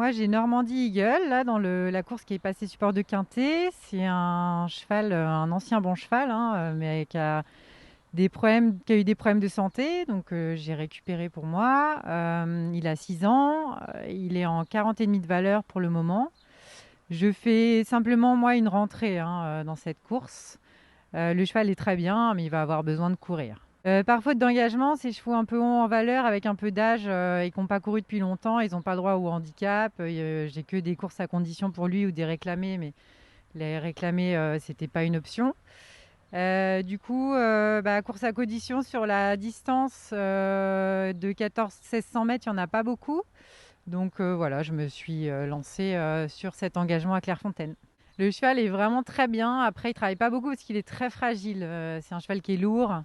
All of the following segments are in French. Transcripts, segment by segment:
Moi, j'ai Normandie Eagle, là, dans la course qui est passée support de Quintet. C'est un cheval, un ancien bon cheval, hein, mais qui a eu des problèmes de santé. Donc, j'ai récupéré pour moi. Il a 6 ans. Il est en 40 et demi de valeur pour le moment. Je fais simplement, moi, une rentrée hein, dans cette course. Le cheval est très bien, mais il va avoir besoin de courir. Par faute d'engagement, ces chevaux un peu hauts en valeur, avec un peu d'âge et qui n'ont pas couru depuis longtemps, ils n'ont pas le droit au handicap. J'ai que des courses à condition pour lui ou des réclamés, mais les réclamés, c'était pas une option. Du coup, course à condition sur la distance de 14-1600 mètres, il n'y en a pas beaucoup. Donc voilà, je me suis lancée sur cet engagement à Clairefontaine. Le cheval est vraiment très bien. Après, il travaille pas beaucoup parce qu'il est très fragile. C'est un cheval qui est lourd,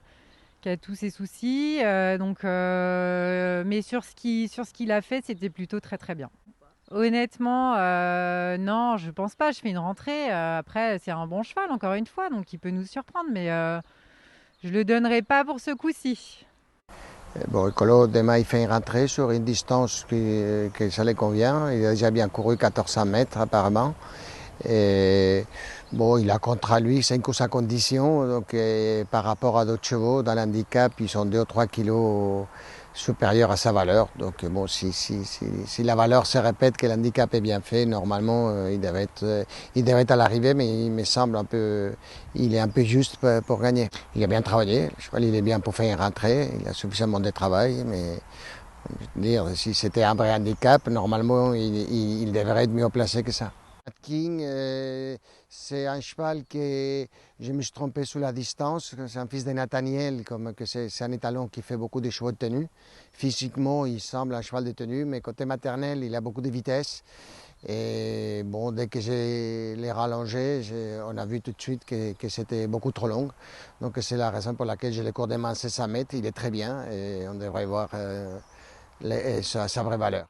qui a tous ses soucis. Mais sur ce qu'il a fait, c'était plutôt très très bien. Honnêtement, non, je pense pas. Je fais une rentrée. Après, c'est un bon cheval, encore une fois, donc il peut nous surprendre. Mais je le donnerai pas pour ce coup-ci. Bon, Colo, demain, il fait une rentrée sur une distance que ça lui convient. Il a déjà bien couru 1400 mètres apparemment. Et bon, il a contre lui 5 ou 5 conditions. Donc, par rapport à d'autres chevaux, dans l'handicap, ils sont 2 ou 3 kilos supérieurs à sa valeur. Donc, bon, si la valeur se répète, que l'handicap est bien fait, normalement, il devrait être à l'arrivée, mais il me semble il est un peu juste pour gagner. Il a bien travaillé. Le cheval, il est bien pour faire une rentrée. Il a suffisamment de travail, mais dire, si c'était un vrai handicap, normalement, il devrait être mieux placé que ça. King, c'est un cheval que je me suis trompé sur la distance. C'est un fils de Nathaniel, c'est un étalon qui fait beaucoup de chevaux de tenue. Physiquement, il semble un cheval de tenue, mais côté maternel, il a beaucoup de vitesse. Et bon, dès que je l'ai rallongé, on a vu tout de suite que c'était beaucoup trop long. Donc c'est la raison pour laquelle je l'ai cours demain 500 mètres. Il est très bien et on devrait voir sa vraie valeur.